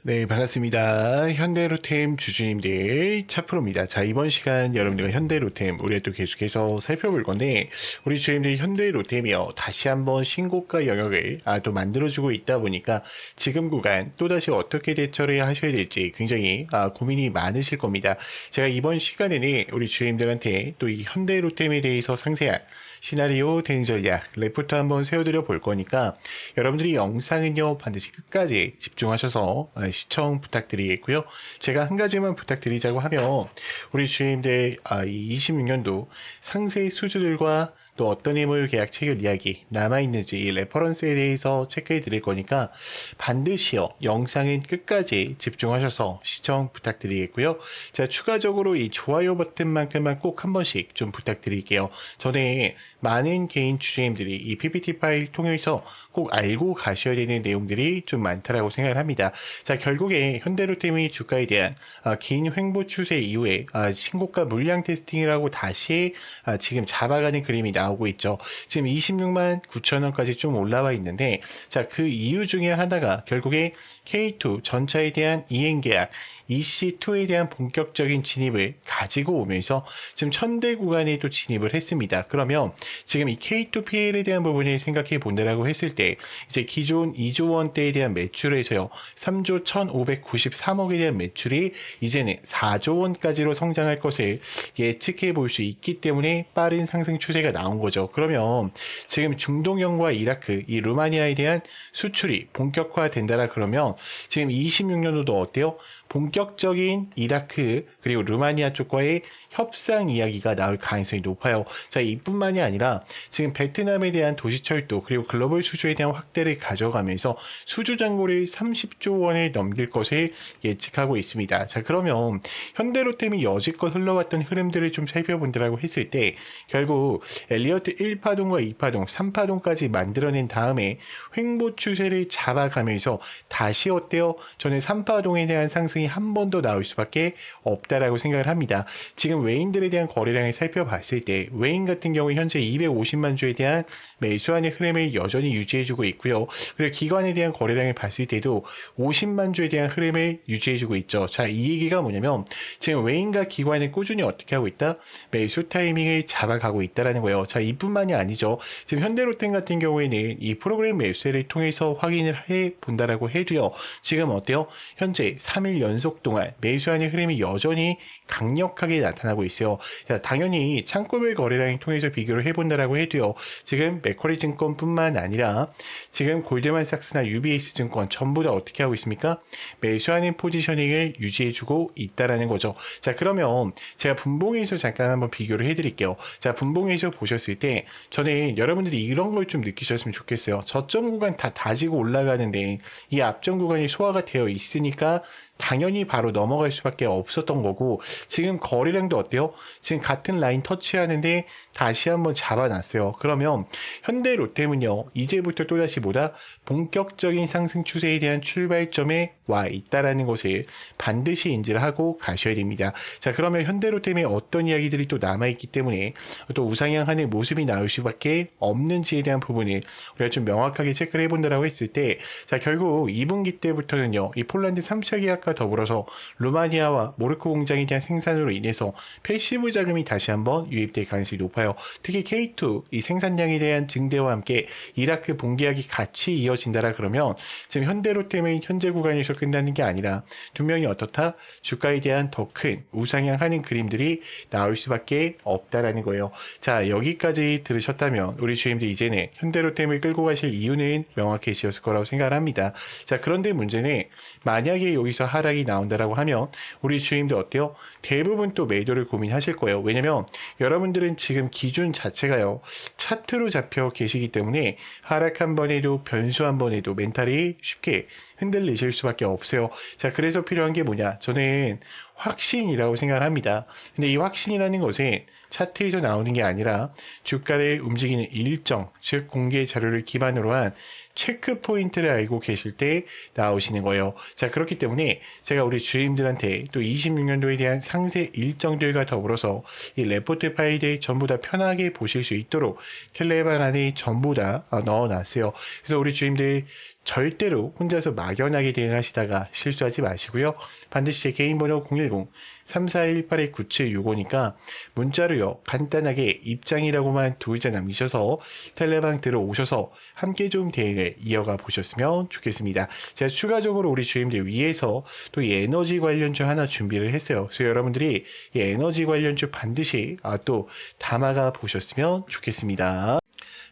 네, 반갑습니다. 현대로템 주주님들 차프로입니다. 자, 이번 시간 여러분들과 현대로템 우리가 또 계속해서 살펴볼 건데, 우리 주주님들 현대로템이요, 다시 한번 신고가 영역을 또 만들어주고 있다 보니까 지금 구간 또다시 어떻게 대처를 하셔야 될지 굉장히 고민이 많으실 겁니다. 제가 이번 시간에는 우리 주주님들한테 또 이 현대로템에 대해서 상세한 시나리오, 대응 전략, 레포트 한번 세워드려 볼 거니까 여러분들이 영상은요 반드시 끝까지 집중하셔서 시청 부탁드리겠고요. 제가 한 가지만 부탁드리자고 하면 우리 주인님들 이 26년도 상세 수주들과 또 어떤 인물 계약 체결 이야기 남아있는지 이 레퍼런스에 대해서 체크해 드릴 거니까 반드시요 영상은 끝까지 집중하셔서 시청 부탁드리겠고요. 자, 추가적으로 이 좋아요 버튼만큼만 꼭 한 번씩 좀 부탁드릴게요. 전에 많은 개인 주주님들이 이 PPT 파일 통해서 꼭 알고 가셔야 되는 내용들이 좀 많다라고 생각을 합니다. 자, 결국에 현대로템의 주가에 대한 긴 횡보 추세 이후에 신고가 물량 테스팅이라고 다시 지금 잡아가는 그림이 나오고 있죠. 지금 26만 9천 원까지 좀 올라와 있는데, 자, 그 이유 중에 하나가 결국에 K2 전차에 대한 이행 계약 EC2에 대한 본격적인 진입을 가지고 오면서 지금 1000대 구간에 또 진입을 했습니다. 그러면 지금 이 K2PL에 대한 부분을 생각해 본다라고 했을 때 이제 기존 2조 원대에 대한 매출에서요 3조 1593억에 대한 매출이 이제는 4조 원까지로 성장할 것을 예측해 볼 수 있기 때문에 빠른 상승 추세가 나온 거죠. 그러면 지금 중동연과 이라크, 이 루마니아에 대한 수출이 본격화된다라 그러면 지금 26년도도 어때요? 본격적인 이라크 그리고 루마니아 쪽과의 협상 이야기가 나올 가능성이 높아요. 자, 이뿐만이 아니라 지금 베트남에 대한 도시철도 그리고 글로벌 수주에 대한 확대를 가져가면서 수주 잔고를 30조 원을 넘길 것을 예측하고 있습니다. 자, 그러면 현대로템이 여지껏 흘러왔던 흐름들을 좀 살펴본다라고 했을 때 결국 엘리어트 1파동과 2파동, 3파동까지 만들어낸 다음에 횡보 추세를 잡아가면서 다시 어때요? 저는 3파동에 대한 상승이 한 번 더 나올 수밖에 없다라고 생각을 합니다. 지금 외인들에 대한 거래량을 살펴봤을 때 외인 같은 경우 현재 250만 주에 대한 매수하는 흐름을 여전히 유지해주고 있고요. 그리고 기관에 대한 거래량을 봤을 때도 50만 주에 대한 흐름을 유지해주고 있죠. 자, 이 얘기가 뭐냐면 지금 외인과 기관이 꾸준히 어떻게 하고 있다? 매수 타이밍을 잡아가고 있다라는 거예요. 자, 이뿐만이 아니죠. 지금 현대로템 같은 경우에는 이 프로그램 매수세를 통해서 확인을 해 본다라고 해도요. 지금 어때요? 현재 3일 연속 동안 매수하는 흐름이 여전히 강력하게 나타나고 있어요. 자, 당연히 창구별 거래량을 통해서 비교를 해본다라고 해도요. 지금 맥쿼리 증권뿐만 아니라 지금 골드만삭스나 UBS 증권 전부 다 어떻게 하고 있습니까? 매수하는 포지셔닝을 유지해주고 있다라는 거죠. 자, 그러면 제가 분봉에서 잠깐 한번 비교를 해드릴게요. 자, 분봉에서 보셨을 때 저는 여러분들이 이런 걸 좀 느끼셨으면 좋겠어요. 저점 구간 다 다지고 올라가는데 이 앞전 구간이 소화가 되어 있으니까 당연히 바로 넘어갈 수밖에 없었던 거고 지금 거래량도 어때요? 지금 같은 라인 터치하는데 다시 한번 잡아놨어요. 그러면 현대로템은요 이제부터 또다시 뭐다? 본격적인 상승 추세에 대한 출발점에 와 있다라는 것을 반드시 인지를 하고 가셔야 됩니다. 자, 그러면 현대로템에 어떤 이야기들이 또 남아있기 때문에 또 우상향하는 모습이 나올 수밖에 없는지에 대한 부분을 우리가 좀 명확하게 체크를 해본다라고 했을 때 자, 결국 2분기 때부터는요 이 폴란드 3차 계약과 더불어서 루마니아와 모로코 공장에 대한 생산으로 인해서 패시브 자금이 다시 한번 유입될 가능성이 높아요. 특히 K2 이 생산량에 대한 증대와 함께 이라크 본계약이 같이 이어진다라 그러면 지금 현대로템의 현재 구간에서 끝나는 게 아니라 분명히 어떻다? 주가에 대한 더 큰 우상향하는 그림들이 나올 수밖에 없다라는 거예요. 자, 여기까지 들으셨다면 우리 주임들 이제는 현대로템을 끌고 가실 이유는 명확해지셨을 거라고 생각을 합니다. 자, 그런데 문제는 만약에 여기서 하락이 나온다라고 하면 우리 주임들 어때요? 대부분 또 매도를 고민하실 거예요. 왜냐면 여러분들은 지금 기준 자체가요 차트로 잡혀 계시기 때문에 하락 한 번에도 변수 한 번에도 멘탈이 쉽게 흔들리실 수밖에 없어요. 자, 그래서 필요한 게 뭐냐? 저는 확신이라고 생각을 합니다. 근데 이 확신이라는 것은 차트에서 나오는 게 아니라 주가를 움직이는 일정, 즉 공개 자료를 기반으로 한 체크 포인트를 알고 계실 때 나오시는 거예요. 자, 그렇기 때문에 제가 우리 주임들한테 또 26년도에 대한 상세 일정들과 더불어서 이 레포트 파일을 전부 다 편하게 보실 수 있도록 텔레그램 안에 전부 다 넣어놨어요. 그래서 우리 주임들 절대로 혼자서 막연하게 대응하시다가 실수하지 마시고요. 반드시 제 개인 번호 010-3418-9765니까 문자로요. 간단하게 입장이라고만 2글자 남기셔서 텔레방 들어오셔서 함께 좀 대응을 이어가 보셨으면 좋겠습니다. 제가 추가적으로 우리 주임들 위해서 또 이 에너지 관련주 하나 준비를 했어요. 그래서 여러분들이 이 에너지 관련주 반드시 또 담아가 보셨으면 좋겠습니다.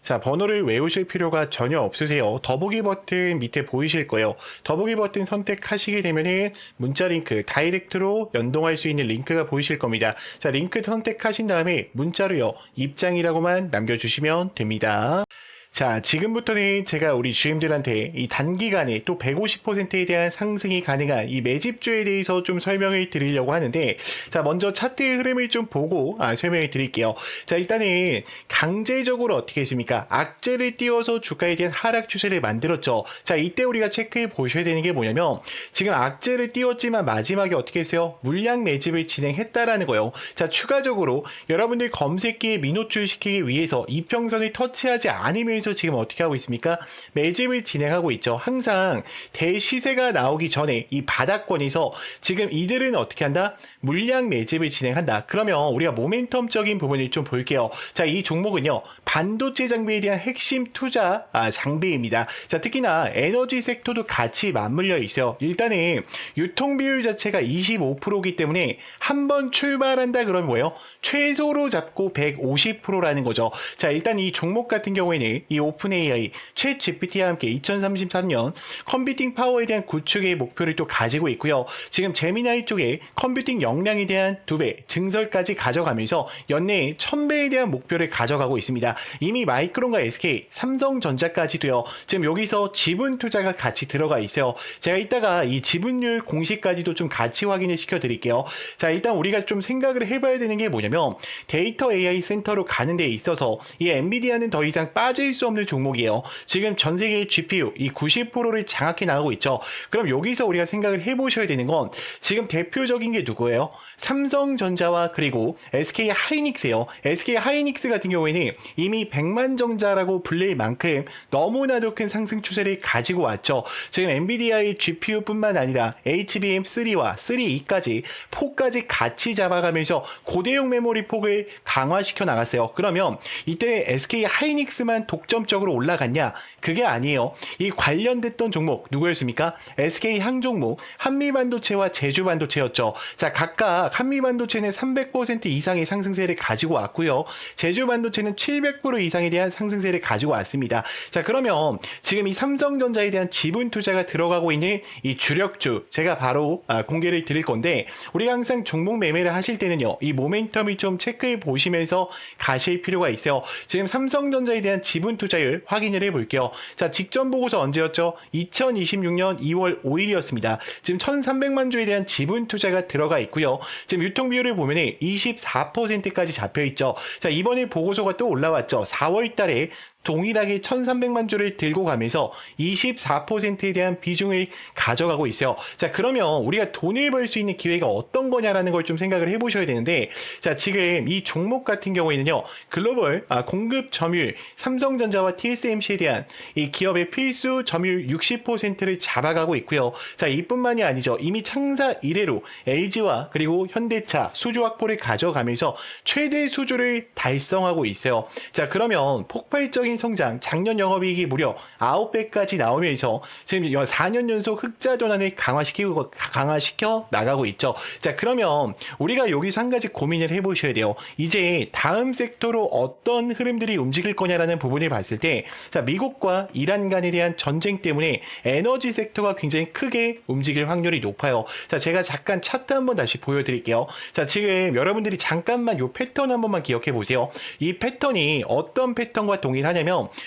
자, 번호를 외우실 필요가 전혀 없으세요. 더보기 버튼 밑에 보이실 거예요. 더보기 버튼 선택하시게 되면은 문자 링크, 다이렉트로 연동할 수 있는 링크가 보이실 겁니다. 자, 링크 선택하신 다음에 문자로요. 입장이라고만 남겨주시면 됩니다. 자, 지금부터는 제가 우리 주임들한테 이 단기간에 또 150%에 대한 상승이 가능한 이 매집주에 대해서 좀 설명을 드리려고 하는데, 자, 먼저 차트의 흐름을 좀 보고 설명을 드릴게요. 자, 일단은 강제적으로 어떻게 했습니까? 악재를 띄워서 주가에 대한 하락 추세를 만들었죠. 자, 이때 우리가 체크해 보셔야 되는 게 뭐냐면, 지금 악재를 띄웠지만 마지막에 어떻게 했어요? 물량 매집을 진행했다라는 거예요. 자, 추가적으로 여러분들 검색기에 민호출 시키기 위해서 이평선을 터치하지 않으면서 지금 어떻게 하고 있습니까? 매집을 진행하고 있죠. 항상 대시세가 나오기 전에 이 바닥권에서 지금 이들은 어떻게 한다? 물량 매집을 진행한다. 그러면 우리가 모멘텀적인 부분을 좀 볼게요. 자, 이 종목은요. 반도체 장비에 대한 핵심 투자 장비입니다. 자, 특히나 에너지 섹터도 같이 맞물려 있어요. 일단은 유통 비율 자체가 25%이기 때문에 한번 출발한다 그러면 뭐예요? 최소로 잡고 150%라는 거죠. 자, 일단 이 종목 같은 경우에는 이 오픈 AI, 챗 GPT와 함께 2033년 컴퓨팅 파워에 대한 구축의 목표를 또 가지고 있고요. 지금 제미나이 쪽에 컴퓨팅 역량에 대한 2배 증설까지 가져가면서 연내에 1000배에 대한 목표를 가져가고 있습니다. 이미 마이크론과 SK, 삼성전자까지도요. 지금 여기서 지분 투자가 같이 들어가 있어요. 제가 이따가 이 지분율 공시까지도 좀 같이 확인을 시켜드릴게요. 자, 일단 우리가 좀 생각을 해봐야 되는 게 뭐냐면 데이터 AI 센터로 가는 데 있어서 이 엔비디아는 더 이상 빠질 수 없는 종목이에요. 지금 전 세계의 GPU 이 90%를 장악해 나가고 있죠. 그럼 여기서 우리가 생각을 해보셔야 되는 건 지금 대표적인 게 누구예요? 삼성전자와 그리고 SK 하이닉스예요. SK 하이닉스 같은 경우에는 이미 100만 정자라고 불릴 만큼 너무나도 큰 상승 추세를 가지고 왔죠. 지금 엔비디아의 GPU뿐만 아니라 HBM3와 3E까지 4까지 같이 잡아가면서 고대용 메모리 폭을 강화시켜 나갔어요. 그러면 이때 SK 하이닉스만 독점적으로 올라갔냐? 그게 아니에요. 이 관련됐던 종목 누구였습니까? SK 항종목, 한미반도체와 제주반도체였죠. 자, 각각 한미반도체는 300% 이상의 상승세를 가지고 왔고요. 제주반도체는 700% 이상에 대한 상승세를 가지고 왔습니다. 자, 그러면 지금 이 삼성전자에 대한 지분 투자가 들어가고 있는 이 주력주 제가 바로 공개를 드릴 건데, 우리가 항상 종목 매매를 하실 때는요, 이 모멘텀을 좀 체크해 보시면서 가실 필요가 있어요. 지금 삼성전자에 대한 지분 투자율 확인을 해 볼게요. 자, 직전 보고서 언제였죠? 2026년 2월 5일이었습니다. 지금 1300만 주에 대한 지분 투자가 들어가 있고요. 지금 유통 비율을 보면 24%까지 잡혀 있죠. 자, 이번에 보고서가 또 올라왔죠. 4월 달에 동일하게 1300만 주를 들고 가면서 24%에 대한 비중을 가져가고 있어요. 자, 그러면 우리가 돈을 벌 수 있는 기회가 어떤 거냐라는 걸 좀 생각을 해보셔야 되는데, 자, 지금 이 종목 같은 경우에는요, 글로벌 공급 점유율, 삼성전자와 TSMC에 대한 이 기업의 필수 점유율 60%를 잡아가고 있고요. 자, 이뿐만이 아니죠. 이미 창사 이래로 LG와 그리고 현대차 수주 확보를 가져가면서 최대 수주를 달성하고 있어요. 자, 그러면 폭발적인 성장, 작년 영업이익이 무려 9배까지 나오면서 지금 4년 연속 흑자 전환을 강화시켜 나가고 있죠. 자, 그러면 우리가 여기서 한 가지 고민을 해보셔야 돼요. 이제 다음 섹터로 어떤 흐름들이 움직일 거냐라는 부분을 봤을 때, 자, 미국과 이란 간에 대한 전쟁 때문에 에너지 섹터가 굉장히 크게 움직일 확률이 높아요. 자, 제가 잠깐 차트 한번 다시 보여드릴게요. 자, 지금 여러분들이 잠깐만 이 패턴 한 번만 기억해 보세요. 이 패턴이 어떤 패턴과 동일하냐면,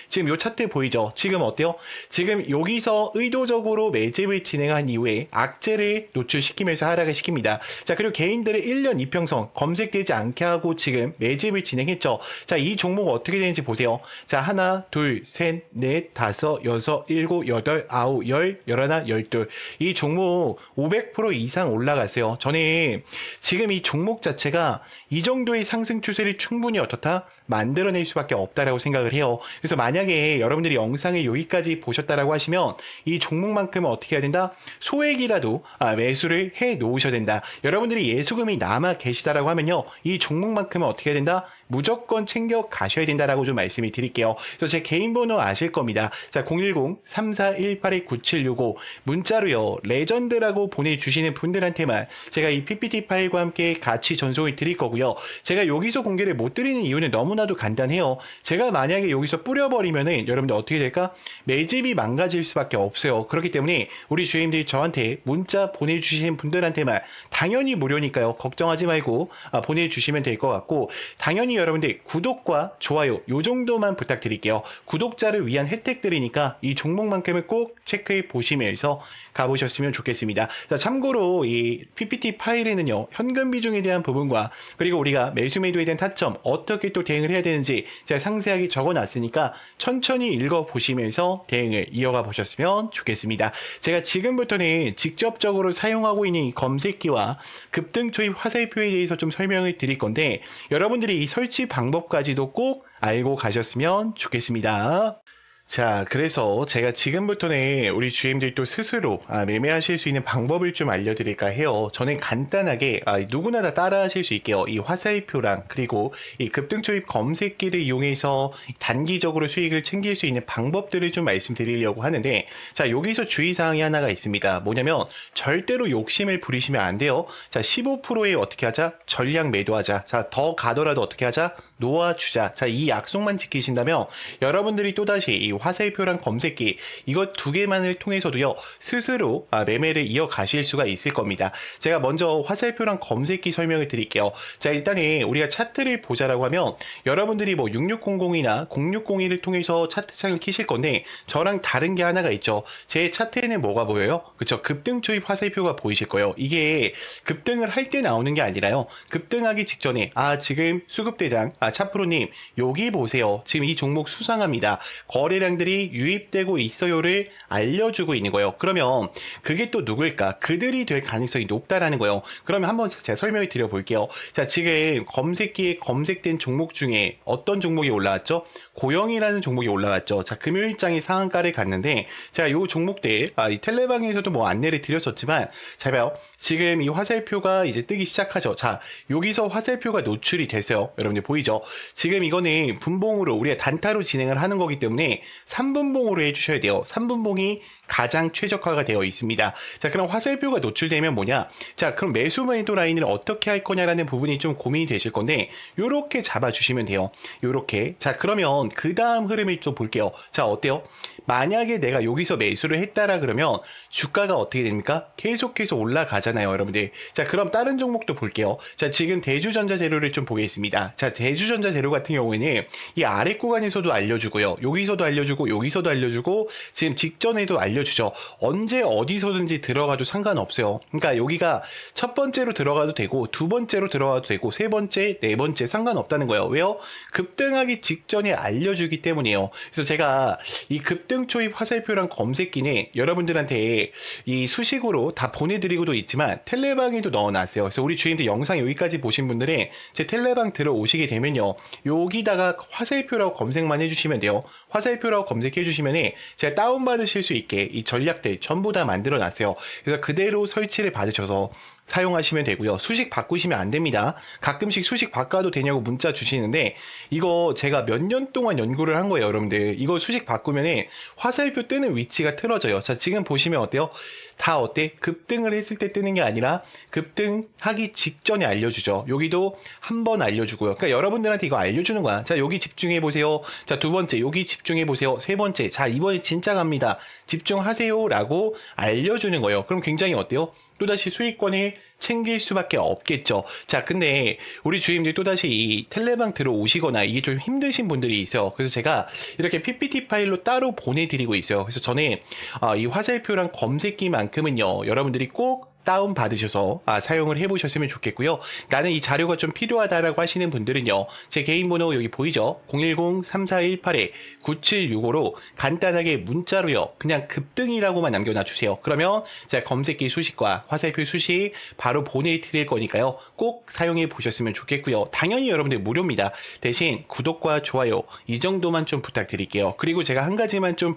지금 이 차트 보이죠? 지금 어때요? 지금 여기서 의도적으로 매집을 진행한 이후에 악재를 노출시키면서 하락을 시킵니다. 자, 그리고 개인들의 1년 이평선 검색되지 않게 하고 지금 매집을 진행했죠. 자, 이 종목 어떻게 되는지 보세요. 자, 하나, 둘, 셋, 넷, 다섯, 여섯, 일곱, 여덟, 아홉, 열, 열하나, 열둘. 이 종목 500% 이상 올라갔어요. 저는 지금 이 종목 자체가 이 정도의 상승 추세를 충분히 어떻다? 만들어낼 수밖에 없다라고 생각을 해요. 그래서 만약에 여러분들이 영상을 여기까지 보셨다라고 하시면 이 종목만큼은 어떻게 해야 된다? 소액이라도 매수를 해 놓으셔야 된다. 여러분들이 예수금이 남아 계시다라고 하면요, 이 종목만큼은 어떻게 해야 된다? 무조건 챙겨 가셔야 된다라고 좀 말씀을 드릴게요. 그래서 제 개인 번호 아실 겁니다. 자, 010-3418-9765 문자로요, 레전드라고 보내주시는 분들한테만 제가 이 PPT 파일과 함께 같이 전송을 드릴 거고요. 제가 여기서 공개를 못 드리는 이유는 너무나도 간단해요. 제가 만약에 여기서 뿌려버리면은 여러분들 어떻게 될까? 매집이 망가질 수밖에 없어요. 그렇기 때문에 우리 주임들이 저한테 문자 보내주시는 분들한테만, 당연히 무료니까요, 걱정하지 말고 보내주시면 될 것 같고, 당연히 여러분들 구독과 좋아요 요 정도만 부탁드릴게요. 구독자를 위한 혜택들이니까 이 종목만큼을 꼭 체크해 보시면서 가보셨으면 좋겠습니다. 자, 참고로 이 PPT 파일에는요, 현금 비중에 대한 부분과 그리고 우리가 매수 매도에 대한 타점, 어떻게 또 대응을 해야 되는지 제가 상세하게 적어놨으니까 천천히 읽어보시면서 대응을 이어가 보셨으면 좋겠습니다. 제가 지금부터는 직접적으로 사용하고 있는 이 검색기와 급등 초입 화살표에 대해서 좀 설명을 드릴 건데, 여러분들이 이 설치 방법까지도 꼭 알고 가셨으면 좋겠습니다. 자, 그래서 제가 지금부터는 우리 주임들도 스스로 매매하실 수 있는 방법을 좀 알려드릴까 해요. 저는 간단하게 누구나 다 따라하실 수 있게요, 이 화살표랑 그리고 이 급등초입 검색기를 이용해서 단기적으로 수익을 챙길 수 있는 방법들을 좀 말씀드리려고 하는데, 자, 여기서 주의사항이 하나가 있습니다. 뭐냐면 절대로 욕심을 부리시면 안 돼요. 자, 15%에 어떻게 하자? 전량 매도하자. 자, 더 가더라도 어떻게 하자? 놓아주자. 자, 이 약속만 지키신다면 여러분들이 또다시 이 화살표랑 검색기 이것 두 개만을 통해서도요, 스스로 매매를 이어가실 수가 있을 겁니다. 제가 먼저 화살표랑 검색기 설명을 드릴게요. 자, 일단은 우리가 차트를 보자라고 하면 여러분들이 뭐 6600이나 0601을 통해서 차트창을 키실 건데, 저랑 다른 게 하나가 있죠. 제 차트에는 뭐가 보여요? 그쵸, 급등 초입 화살표가 보이실 거예요. 이게 급등을 할 때 나오는 게 아니라요, 급등하기 직전에 지금 수급대장 차프로님 여기 보세요, 지금 이 종목 수상합니다, 거래량들이 유입되고 있어요를 알려주고 있는 거예요. 그러면 그게 또 누굴까? 그들이 될 가능성이 높다라는 거예요. 그러면 한번 제가 설명을 드려볼게요. 자, 지금 검색기에 검색된 종목 중에 어떤 종목이 올라왔죠? 고영이라는 종목이 올라왔죠. 자, 금요일장이 상한가를 갔는데, 자, 요 종목들 이 텔레방에서도 뭐 안내를 드렸었지만, 잘 봐요. 지금 이 화살표가 이제 뜨기 시작하죠. 자, 여기서 화살표가 노출이 됐어요. 여러분들 보이죠? 지금 이거는 분봉으로 우리가 단타로 진행을 하는 거기 때문에 3분봉으로 해주셔야 돼요. 3분봉이 가장 최적화가 되어 있습니다. 자, 그럼 화살표가 노출되면 뭐냐? 자, 그럼 매수 매도 라인을 어떻게 할 거냐라는 부분이 좀 고민이 되실 건데, 요렇게 잡아주시면 돼요. 요렇게. 자, 그러면 그 다음 흐름을 좀 볼게요. 자, 어때요? 만약에 내가 여기서 매수를 했다라 그러면 주가가 어떻게 됩니까? 계속해서 올라가잖아요, 여러분들. 자, 그럼 다른 종목도 볼게요. 자, 지금 대주전자재료를 좀 보겠습니다. 자, 대주전자재료 같은 경우에는 이 아래 구간에서도 알려주고요, 여기서도 알려주고, 여기서도 알려주고, 지금 직전에도 알려주죠. 언제 어디서든지 들어가도 상관없어요. 그러니까 여기가 첫 번째로 들어가도 되고, 두 번째로 들어가도 되고, 세 번째, 네 번째 상관없다는 거예요. 왜요? 급등하기 직전에 알려주기 때문이에요. 그래서 제가 이 급등 초입 화살표랑 검색기는 여러분들한테 이 수식으로 다 보내드리고도 있지만 텔레방에도 넣어놨어요. 그래서 우리 주인들 영상 여기까지 보신 분들은 제 텔레방 들어오시게 되면요, 여기다가 화살표라고 검색만 해주시면 돼요. 화살표라고 검색해 주시면 제가 다운받으실 수 있게 이 전략들 전부 다 만들어 놨어요. 그래서 그대로 설치를 받으셔서 사용하시면 되고요. 수식 바꾸시면 안 됩니다. 가끔씩 수식 바꿔도 되냐고 문자 주시는데, 이거 제가 몇 년 동안 연구를 한 거예요, 여러분들. 이거 수식 바꾸면 화살표 뜨는 위치가 틀어져요. 자, 지금 보시면 어때요? 다 어때? 급등을 했을 때 뜨는 게 아니라 급등하기 직전에 알려주죠. 여기도 한 번 알려주고요. 그러니까 여러분들한테 이거 알려주는 거야. 자, 여기 집중해 보세요. 자, 두 번째 여기 집중해 보세요. 세 번째, 자, 이번에 진짜 갑니다, 집중하세요 라고 알려주는 거예요. 그럼 굉장히 어때요? 또다시 수익권을 챙길 수밖에 없겠죠. 자, 근데 우리 주임들 또다시 이 텔레방 들어오시거나 이게 좀 힘드신 분들이 있어요. 그래서 제가 이렇게 PPT 파일로 따로 보내드리고 있어요. 그래서 저는 이 화살표랑 검색기만큼은요, 여러분들이 꼭 다운 받으셔서 사용을 해보셨으면 좋겠고요. 나는 이 자료가 좀 필요하다라고 하시는 분들은요, 제 개인 번호 여기 보이죠? 010-3418-9765로 간단하게 문자로요, 그냥 급등이라고만 남겨놔 주세요. 그러면 제가 검색기 수식과 화살표 수식 바로 보내드릴 거니까요, 꼭 사용해 보셨으면 좋겠고요. 당연히 여러분들 무료입니다. 대신 구독과 좋아요 이 정도만 좀 부탁드릴게요. 그리고 제가 한 가지만 좀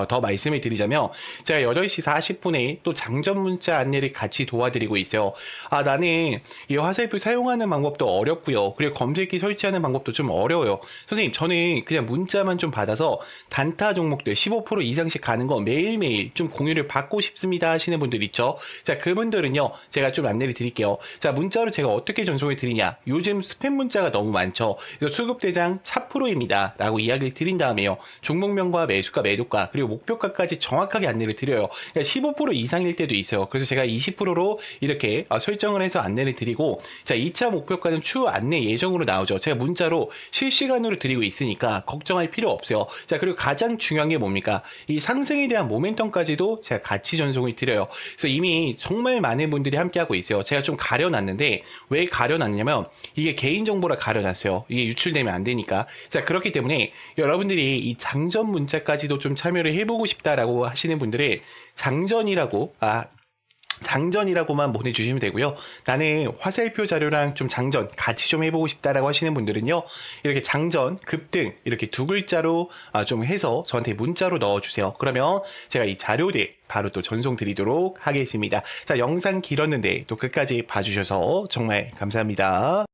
더 말씀을 드리자면 제가 8시 40분에 또 장전 문자 안내를 같이 도와드리고 있어요. 나는 이 화살표 사용하는 방법도 어렵고요. 그리고 검색기 설치하는 방법도 좀 어려워요. 선생님, 저는 그냥 문자만 좀 받아서 단타 종목들 15% 이상씩 가는 거 매일매일 좀 공유를 받고 싶습니다 하시는 분들 있죠. 자, 그분들은요, 제가 좀 안내를 드릴게요. 자, 문자로 제가 어떻게 전송을 드리냐. 요즘 스팸 문자가 너무 많죠. 그래서 수급대장 4%입니다 라고 이야기를 드린 다음에요. 종목명과 매수가, 매도가, 그리고 목표가까지 정확하게 안내를 드려요. 그러니까 15% 이상일 때도 있어요. 그래서 제가 20%로 이렇게 설정을 해서 안내를 드리고, 자, 2차 목표가는 추후 안내 예정으로 나오죠. 제가 문자로 실시간으로 드리고 있으니까 걱정할 필요 없어요. 자, 그리고 가장 중요한 게 뭡니까? 이 상승에 대한 모멘텀까지도 제가 같이 전송을 드려요. 그래서 이미 정말 많은 분들이 함께하고 있어요. 제가 좀 가려놨는데, 왜 가려놨냐면 이게 개인정보라 가려놨어요. 이게 유출되면 안 되니까. 자, 그렇기 때문에 여러분들이 이 장전 문자까지도 좀 참여를 해보고 싶다라고 하시는 분들은 장전이라고만 보내주시면 되고요. 나는 화살표 자료랑 좀 장전 같이 좀 해보고 싶다라고 하시는 분들은요, 이렇게 장전, 급등 이렇게 두 글자로 좀 해서 저한테 문자로 넣어주세요. 그러면 제가 이 자료들 바로 또 전송 드리도록 하겠습니다. 자, 영상 길었는데 또 끝까지 봐주셔서 정말 감사합니다.